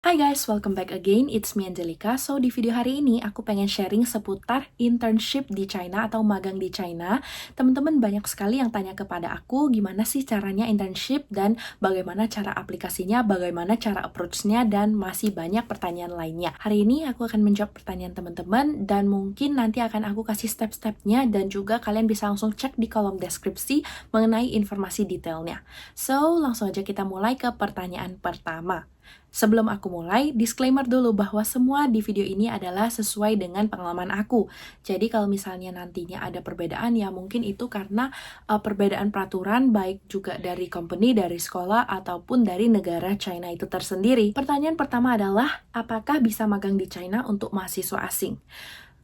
Hai guys, welcome back again. It's me Angelica. So, di video hari ini aku pengen sharing seputar internship di China atau magang di China. Teman-teman banyak sekali yang tanya kepada aku gimana sih caranya internship dan bagaimana cara aplikasinya, bagaimana cara approach-nya, dan masih banyak pertanyaan lainnya. Hari ini aku akan menjawab pertanyaan teman-teman dan mungkin nanti akan aku kasih step-stepnya dan juga kalian bisa langsung cek di kolom deskripsi mengenai informasi detailnya. So, langsung aja kita mulai ke pertanyaan pertama. Sebelum aku mulai, disclaimer dulu bahwa semua di video ini adalah sesuai dengan pengalaman aku. Jadi kalau misalnya nantinya ada perbedaan ya mungkin itu karena perbedaan peraturan baik juga dari company, dari sekolah, ataupun dari negara China itu tersendiri. Pertanyaan pertama adalah, apakah bisa magang di China untuk mahasiswa asing?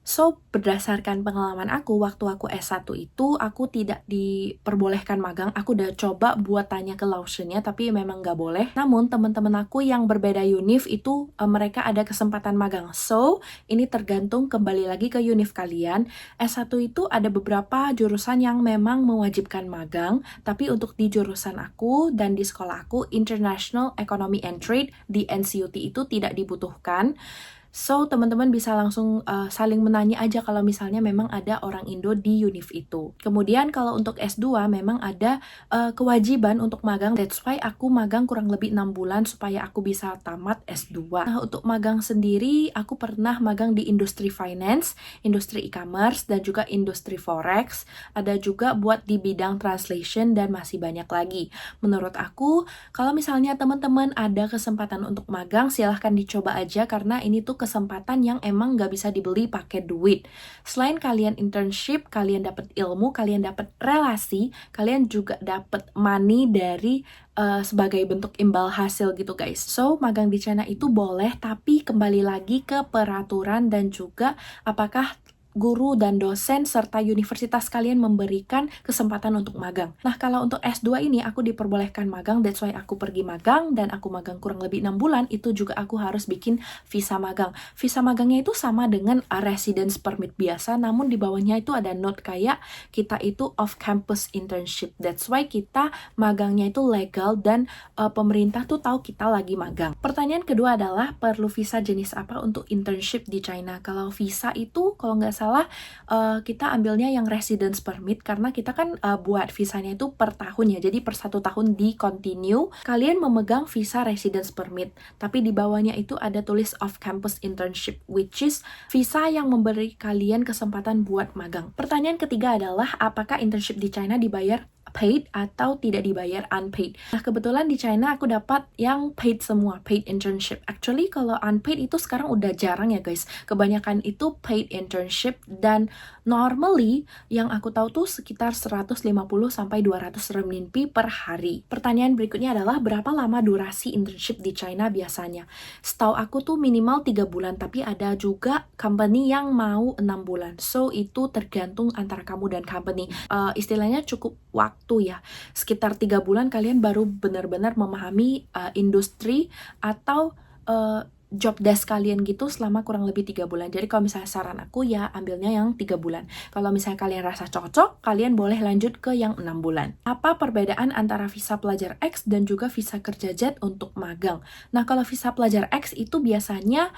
So, berdasarkan pengalaman aku, waktu aku S1 itu, aku tidak diperbolehkan magang. Aku udah coba buat tanya ke Lawson-nya, tapi memang nggak boleh. Namun, teman-teman aku yang berbeda univ itu, mereka ada kesempatan magang. So, ini tergantung kembali lagi ke univ kalian. S1 itu ada beberapa jurusan yang memang mewajibkan magang, tapi untuk di jurusan aku dan di sekolah aku, International Economy and Trade, di NCUT itu tidak dibutuhkan. So, teman-teman bisa langsung saling menanya aja kalau misalnya memang ada orang Indo di univ itu. Kemudian kalau untuk S2 memang ada kewajiban untuk magang. That's why aku magang kurang lebih 6 bulan supaya aku bisa tamat S2. Nah, untuk magang sendiri, aku pernah magang di industri finance, industri e-commerce, dan juga industri forex. Ada juga buat di bidang translation dan masih banyak lagi. Menurut aku, kalau misalnya teman-teman ada kesempatan untuk magang, silahkan dicoba aja karena ini tuh kesempatan yang emang nggak bisa dibeli pakai duit. Selain kalian internship, kalian dapat ilmu, kalian dapat relasi, kalian juga dapat money dari sebagai bentuk imbal hasil gitu guys. So, magang di China itu boleh, tapi kembali lagi ke peraturan dan juga apakah guru dan dosen serta universitas kalian memberikan kesempatan untuk magang. Nah, kalau untuk S2 ini aku diperbolehkan magang, that's why aku pergi magang dan aku magang kurang lebih 6 bulan, itu juga aku harus bikin visa magang. Visa magangnya itu sama dengan residence permit biasa, namun di bawahnya itu ada note kayak kita itu off-campus internship. That's why kita magangnya itu legal dan pemerintah tuh tahu kita lagi magang. Pertanyaan kedua adalah perlu visa jenis apa untuk internship di China? Kalau visa itu kalau nggak salah kita ambilnya yang residence permit karena kita kan buat visanya itu per tahun ya, jadi per 1 tahun di continue kalian memegang visa residence permit, tapi di bawahnya itu ada tulis off campus internship, which is visa yang memberi kalian kesempatan buat magang. Pertanyaan ketiga adalah apakah internship di China dibayar paid atau tidak dibayar unpaid. Nah, kebetulan di China aku dapat yang paid semua, paid internship. Actually, kalau unpaid itu sekarang udah jarang ya guys. Kebanyakan itu paid internship dan normally yang aku tahu tuh sekitar 150 sampai 200 renminbi per hari. Pertanyaan berikutnya adalah berapa lama durasi internship di China biasanya? Setahu aku tuh minimal 3 bulan, tapi ada juga company yang mau 6 bulan. So, itu tergantung antara kamu dan company. Istilahnya cukup waktu ya, sekitar 3 bulan kalian baru benar-benar memahami industri atau job desk kalian gitu selama kurang lebih 3 bulan. Jadi kalau misalnya saran aku ya ambilnya yang 3 bulan. Kalau misalnya kalian rasa cocok, kalian boleh lanjut ke yang 6 bulan. Apa perbedaan antara visa pelajar X dan juga visa kerja Z untuk magang? Nah, kalau visa pelajar X itu biasanya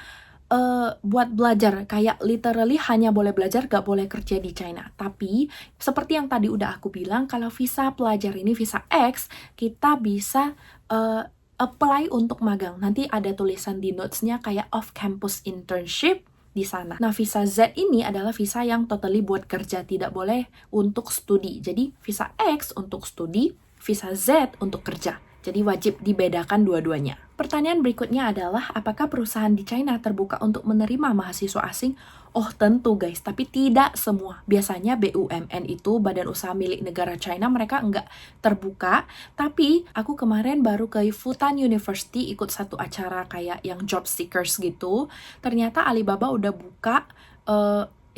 buat belajar, kayak literally hanya boleh belajar, gak boleh kerja di China. Tapi, seperti yang tadi udah aku bilang, kalau visa pelajar ini, visa X, kita bisa apply untuk magang. Nanti ada tulisan di notes-nya kayak off-campus internship di sana. Nah, visa Z ini adalah visa yang totally buat kerja, tidak boleh untuk studi. Jadi, visa X untuk studi, visa Z untuk kerja. Jadi wajib dibedakan dua-duanya. Pertanyaan berikutnya adalah, apakah perusahaan di China terbuka untuk menerima mahasiswa asing? Oh tentu guys, tapi tidak semua. Biasanya BUMN itu, Badan Usaha Milik Negara China, mereka nggak terbuka. Tapi aku kemarin baru ke Fudan University ikut satu acara kayak yang job seekers gitu. Ternyata Alibaba udah buka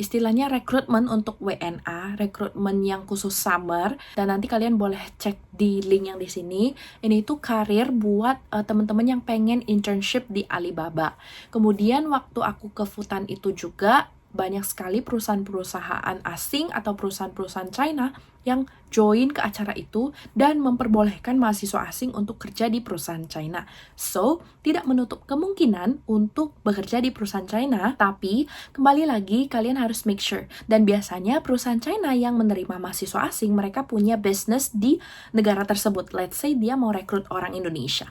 istilahnya rekrutmen untuk WNA, rekrutmen yang khusus summer, dan nanti kalian boleh cek di link yang di sini. Ini tuh karir buat teman-teman yang pengen internship di Alibaba. Kemudian waktu aku ke Fudan itu juga banyak sekali perusahaan-perusahaan asing atau perusahaan-perusahaan China yang join ke acara itu dan memperbolehkan mahasiswa asing untuk kerja di perusahaan China. So, tidak menutup kemungkinan untuk bekerja di perusahaan China, tapi kembali lagi kalian harus make sure. Dan biasanya perusahaan China yang menerima mahasiswa asing, mereka punya business di negara tersebut. Let's say dia mau rekrut orang Indonesia.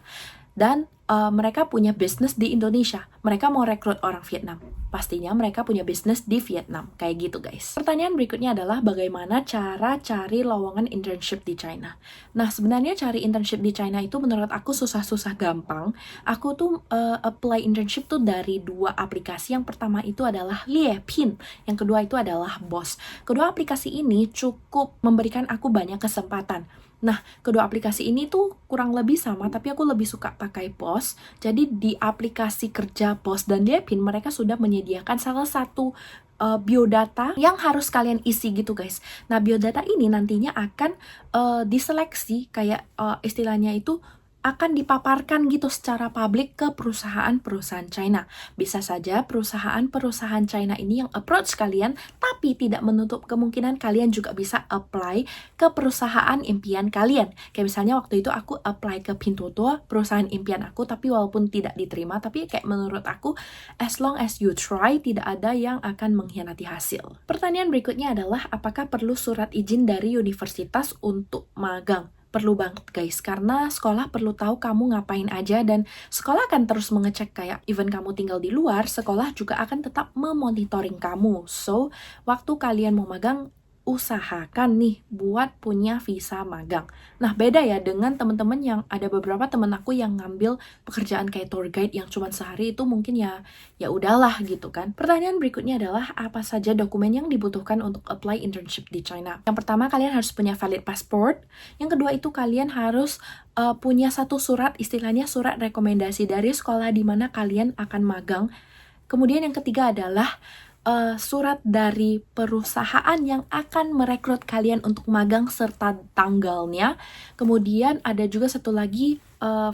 Dan mereka punya bisnis di Indonesia. Mereka mau rekrut orang Vietnam. Pastinya mereka punya bisnis di Vietnam. Kayak gitu guys. Pertanyaan berikutnya adalah bagaimana cara cari lowongan internship di China. Nah sebenarnya cari internship di China itu menurut aku susah-susah gampang. Aku tuh apply internship tuh dari 2 aplikasi. Yang pertama itu adalah Liepin. Yang kedua itu adalah Boss. Kedua aplikasi ini cukup memberikan aku banyak kesempatan. Nah, kedua aplikasi ini tuh kurang lebih sama, tapi aku lebih suka pakai Boss. Jadi di aplikasi kerja Boss dan Liepin, mereka sudah menyediakan salah satu biodata yang harus kalian isi gitu guys. Nah, biodata ini nantinya akan diseleksi, kayak istilahnya itu akan dipaparkan gitu secara publik ke perusahaan-perusahaan China. Bisa saja perusahaan-perusahaan China ini yang approach kalian, tapi tidak menutup kemungkinan kalian juga bisa apply ke perusahaan impian kalian. Kayak misalnya waktu itu aku apply ke Pinduoduo, perusahaan impian aku, tapi walaupun tidak diterima, tapi kayak menurut aku, as long as you try, tidak ada yang akan mengkhianati hasil. Pertanyaan berikutnya adalah, apakah perlu surat izin dari universitas untuk magang? Perlu banget guys, karena sekolah perlu tahu kamu ngapain aja dan sekolah akan terus mengecek kayak even kamu tinggal di luar, sekolah juga akan tetap memonitoring kamu. So, waktu kalian mau magang, usahakan nih buat punya visa magang. Nah, beda ya dengan teman-teman yang ada beberapa temen aku yang ngambil pekerjaan kayak tour guide yang cuma sehari itu mungkin ya udahlah gitu kan. Pertanyaan berikutnya adalah apa saja dokumen yang dibutuhkan untuk apply internship di China. Yang pertama kalian harus punya valid passport. Yang kedua itu kalian harus punya satu surat, istilahnya surat rekomendasi dari sekolah di mana kalian akan magang. Kemudian yang ketiga adalah surat dari perusahaan yang akan merekrut kalian untuk magang serta tanggalnya. Kemudian ada juga satu lagi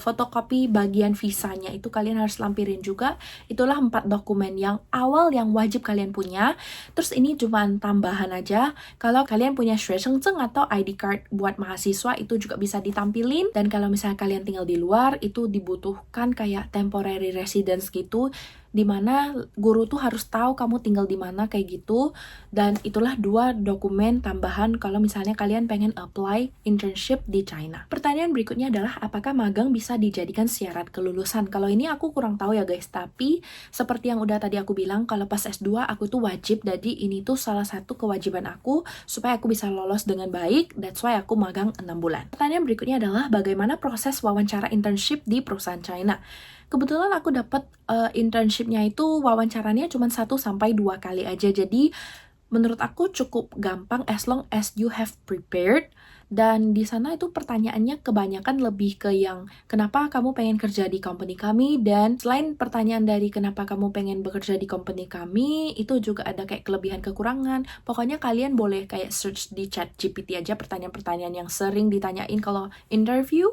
fotokopi bagian visanya, itu kalian harus lampirin juga. Itulah 4 dokumen yang awal yang wajib kalian punya. Terus ini cuma tambahan aja, kalau kalian punya 学生证 atau ID card buat mahasiswa itu juga bisa ditampilin. Dan kalau misalnya kalian tinggal di luar, itu dibutuhkan kayak temporary residence gitu, dimana guru tuh harus tahu kamu tinggal di mana kayak gitu. Dan itulah 2 dokumen tambahan kalau misalnya kalian pengen apply internship di China. Pertanyaan berikutnya adalah apakah magang bisa dijadikan syarat kelulusan? Kalau ini aku kurang tahu ya guys, tapi seperti yang udah tadi aku bilang, kalau pas S2 aku tuh wajib, jadi ini tuh salah satu kewajiban aku supaya aku bisa lolos dengan baik. That's why aku magang 6 bulan. Pertanyaan berikutnya adalah bagaimana proses wawancara internship di perusahaan China? Kebetulan aku dapat internshipnya itu wawancaranya cuma 1-2 kali aja. Jadi menurut aku cukup gampang as long as you have prepared. Dan di sana itu pertanyaannya kebanyakan lebih ke yang kenapa kamu pengen kerja di company kami, dan selain pertanyaan dari kenapa kamu pengen bekerja di company kami, itu juga ada kayak kelebihan kekurangan. Pokoknya kalian boleh kayak search di ChatGPT aja pertanyaan-pertanyaan yang sering ditanyain kalau interview,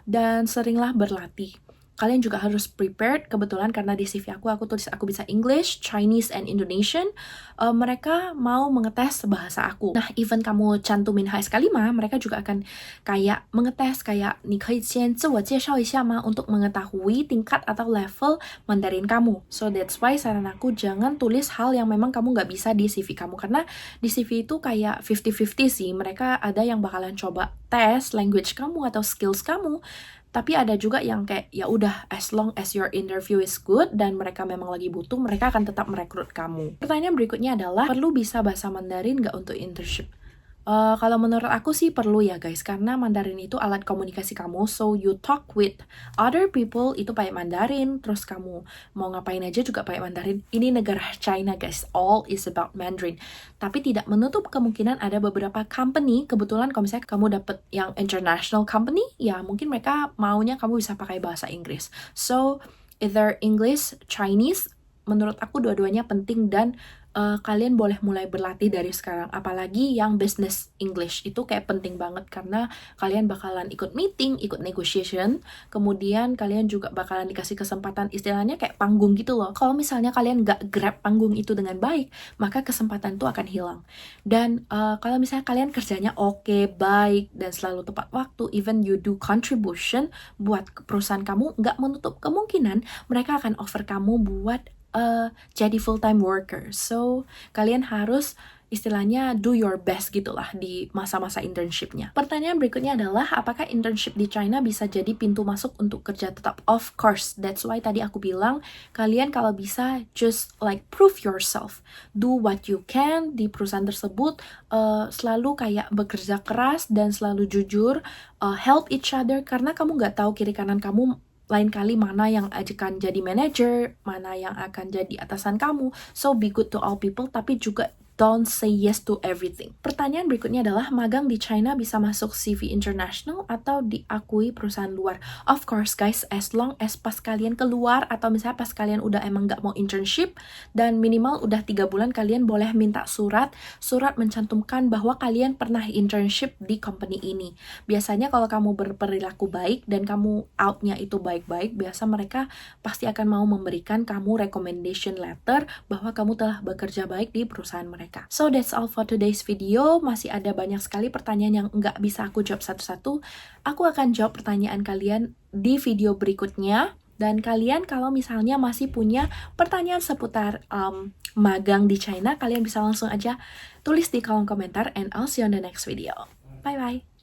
dan seringlah berlatih. Kalian juga harus prepared, kebetulan karena di CV aku tulis aku bisa English, Chinese, and Indonesian. Mereka mau mengetes bahasa aku. Nah, even kamu cantumin HSK5, mereka juga akan kayak mengetes kayak 你可以先自我介绍一下吗 untuk mengetahui tingkat atau level Mandarin kamu. So that's why saran aku jangan tulis hal yang memang kamu nggak bisa di CV kamu, karena di CV itu kayak 50-50 sih. Mereka ada yang bakalan coba tes language kamu atau skills kamu. Tapi ada juga yang kayak ya udah as long as your interview is good dan mereka memang lagi butuh, mereka akan tetap merekrut kamu. Pertanyaan berikutnya adalah perlu bisa bahasa Mandarin nggak untuk internship? Kalau menurut aku sih perlu ya guys, karena Mandarin itu alat komunikasi kamu, so you talk with other people itu pakai Mandarin, terus kamu mau ngapain aja juga pakai Mandarin. Ini negara China guys, all is about Mandarin. Tapi tidak menutup kemungkinan ada beberapa company, kebetulan kalau misalnya kamu dapet yang international company, ya mungkin mereka maunya kamu bisa pakai bahasa Inggris. So either English, Chinese, menurut aku dua-duanya penting dan kalian boleh mulai berlatih dari sekarang. Apalagi yang business English itu kayak penting banget karena kalian bakalan ikut meeting, ikut negotiation, kemudian kalian juga bakalan dikasih kesempatan istilahnya kayak panggung gitu loh. Kalau misalnya kalian nggak grab panggung itu dengan baik, maka kesempatan itu akan hilang. Dan kalau misalnya kalian kerjanya oke, baik, dan selalu tepat waktu, even you do contribution buat perusahaan kamu, nggak menutup kemungkinan mereka akan offer kamu buat jadi full-time worker. So, kalian harus istilahnya do your best gitulah di masa-masa internshipnya. Pertanyaan berikutnya adalah, apakah internship di China bisa jadi pintu masuk untuk kerja tetap? Of course, that's why tadi aku bilang, kalian kalau bisa just like prove yourself. Do what you can di perusahaan tersebut, selalu kayak bekerja keras dan selalu jujur, help each other, karena kamu nggak tahu kiri kanan kamu lain kali mana yang akan jadi manager, mana yang akan jadi atasan kamu. So be good to all people, tapi juga don't say yes to everything. Pertanyaan berikutnya adalah, magang di China bisa masuk CV international atau diakui perusahaan luar? Of course guys, as long as pas kalian keluar atau misalnya pas kalian udah emang nggak mau internship dan minimal udah 3 bulan, kalian boleh minta surat mencantumkan bahwa kalian pernah internship di company ini. Biasanya kalau kamu berperilaku baik dan kamu outnya itu baik-baik, biasa mereka pasti akan mau memberikan kamu recommendation letter bahwa kamu telah bekerja baik di perusahaan mereka. So that's all for today's video. Masih ada banyak sekali pertanyaan yang nggak bisa aku jawab satu-satu. Aku akan jawab pertanyaan kalian di video berikutnya. Dan kalian kalau misalnya masih punya pertanyaan seputar magang di China, kalian bisa langsung aja tulis di kolom komentar, and I'll see you on the next video. Bye-bye!